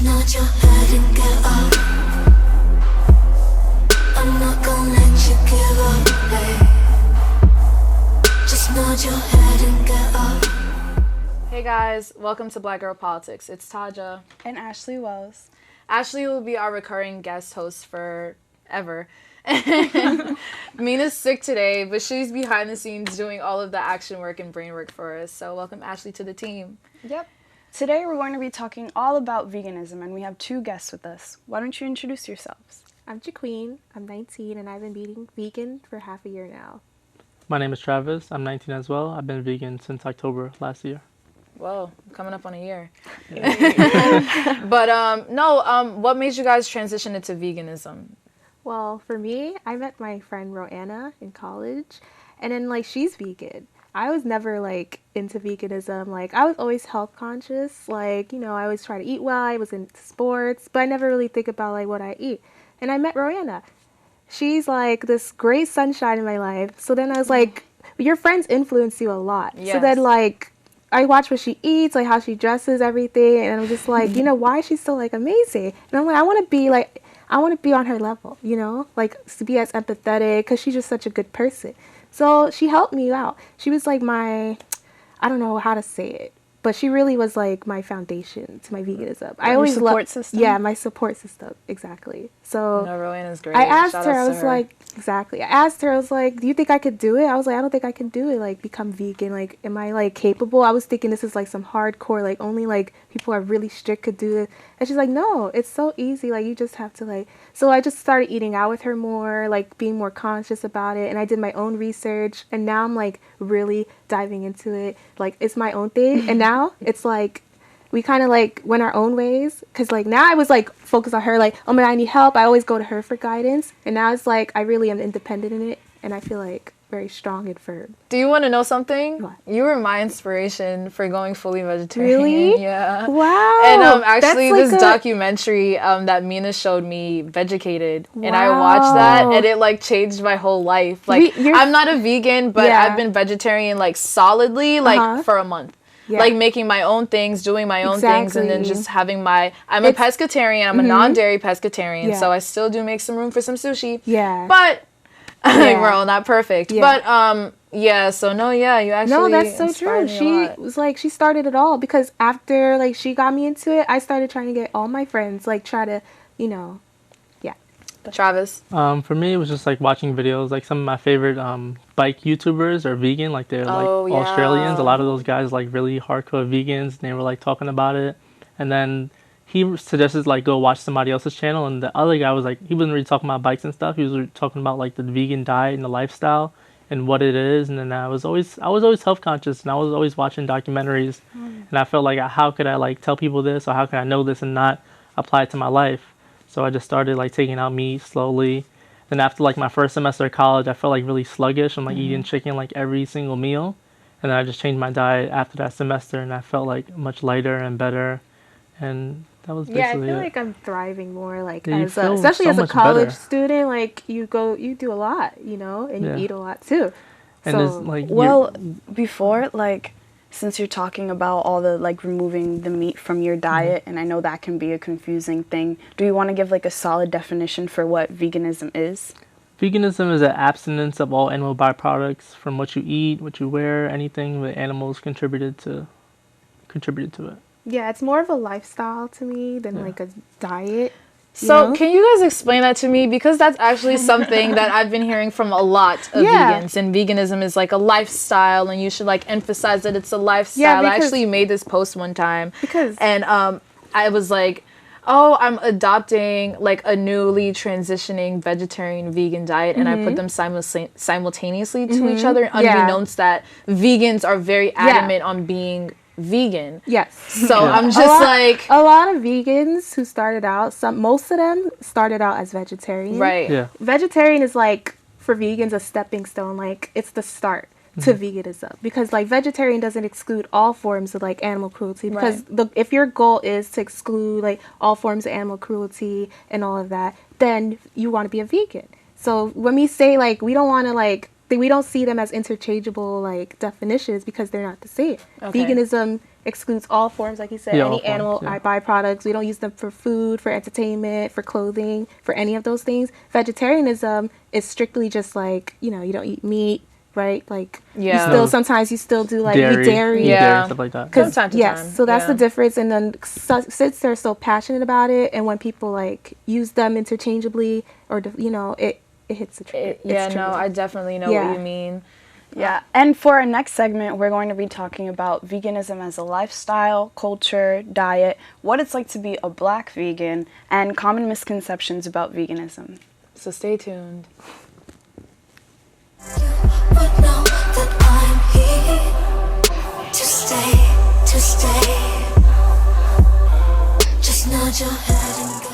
Just nod your head and get up. I'm not gonna let you give up, hey. Just nod your head and get up. Hey guys, welcome to Black Girl Politics. It's Tajah. And Ashley Wells. Ashley will be our recurring guest host forever. Mina's sick today, but she's behind the scenes doing all of the action work and brain work for us. So welcome Ashley to the team. Yep. Today we're going to be talking all about veganism, and we have two guests with us. Why don't you introduce yourselves? I'm Jacqueen. I'm 19 and I've been eating vegan for half a year now. My name is Travis. I'm 19 as well. I've been vegan since October last year. Whoa, coming up on a year. But what made you guys transition into veganism? Well, for me, I met my friend Roanna in college, and then she's vegan. I was never into veganism. I was always health conscious. I always try to eat well. I was into sports, but I never really think about what I eat. And I met Roanna. She's this great sunshine in my life. So then I was your friends influence you a lot. Yes. So then I watch what she eats, how she dresses, everything, and I'm just why is she so amazing? And I'm I want to be on her level, to be as empathetic, because she's just such a good person. So she helped me out. She was I don't know how to say it, but she really was my foundation to my veganism. I always support system? Yeah, my support system, exactly. So no, Roanna's great. I asked Shout her, outs I to was her. exactly. I asked her, I was do you think I could do it? I was I don't think I can do it, become vegan. Am I capable? I was thinking this is some hardcore, only people are really strict could do it. And she's no, it's so easy. You just have to So I just started eating out with her more, being more conscious about it. And I did my own research. And now I'm really diving into it. It's my own thing. And now it's we kind of went our own ways, because now I was focused on her, oh my God, I need help. I always go to her for guidance, and now it's I really am independent in it, and I feel very strong and firm. Do you want to know something? What? You were my inspiration for going fully vegetarian. Really? Yeah. Wow. And actually, That's this documentary that Mina showed me, Vegucated, and I watched that, and it changed my whole life. I'm not a vegan, but Yeah. I've been vegetarian solidly for a month. Yeah. Making my own things, doing my own things, and then Exactly. just having I'm a pescatarian. I'm a non-dairy pescatarian, Yeah. so I still do make some room for some sushi. Yeah. But Yeah. we're all not perfect. Yeah. But so you actually No, that's so inspired true. me a She lot. was she started it all, because after she got me into it, I started trying to get all my friends try to, Travis. For me, it was just watching videos. Some of my favorite bike YouTubers are vegan. They're Oh, yeah. Australians. A lot of those guys really hardcore vegans. And they were talking about it. And then he suggested go watch somebody else's channel. And the other guy was he wasn't really talking about bikes and stuff. He was really talking about the vegan diet and the lifestyle and what it is. And then I was always health conscious, and I was always watching documentaries. And I felt how could I tell people this, or how can I know this and not apply it to my life? So I just started taking out meat slowly. Then after my first semester of college, I felt really sluggish. I'm eating chicken every single meal. And then I just changed my diet after that semester, and I felt much lighter and better. And that was Yeah, I basically feel it. I'm thriving more Yeah, you feel especially so as a much college better. student. You do a lot, and Yeah. you eat a lot too. And So it's Well, before, since you're talking about all the, removing the meat from your diet, and I know that can be a confusing thing, do you want to give, a solid definition for what veganism is? Veganism is an abstinence of all animal byproducts from what you eat, what you wear, anything that animals contributed to it. yeah, it's more of a lifestyle to me than a diet. So can you guys explain that to me? Because that's actually something that I've been hearing from a lot of Yeah. vegans. And veganism is a lifestyle, and you should emphasize that it's a lifestyle. Yeah, I because- actually made this post one time. Because- And I was oh, I'm adopting a newly transitioning vegetarian vegan diet, and I put them simultaneously to each other, Mm-hmm. Yeah. unbeknownst that vegans are very adamant on being vegan. Yes. So I'm just a lot of vegans who started out, most of them started out as vegetarian. right. Yeah. Vegetarian is for vegans a stepping stone. It's the start to veganism, because vegetarian doesn't exclude all forms of animal cruelty, because if your goal is to exclude all forms of animal cruelty and all of that, then you want to be a vegan. So when we say we don't want to we don't see them as interchangeable definitions, because they're not the same. Okay. Veganism excludes all forms, like you said, Yeah, all any animal forms, yeah. byproducts. We don't use them for food, for entertainment, for clothing, for any of those things. Vegetarianism is strictly just like, you know, you don't eat meat, right? Like, Yeah. you still, sometimes you still do like dairy, dairy. Yeah. stuff like that. From time to Yes, time, so that's the yeah. difference. And then since they're so passionate about it, and when people like use them interchangeably, or you know, it hits the trigger. Yeah, It's no, triggering. I definitely know Yeah. what you mean. Yeah, and for our next segment, we're going to be talking about veganism as a lifestyle, culture, diet, what it's like to be a Black vegan, and common misconceptions about veganism. So stay tuned. But know that I'm here to stay, to stay. Just nod your head and go.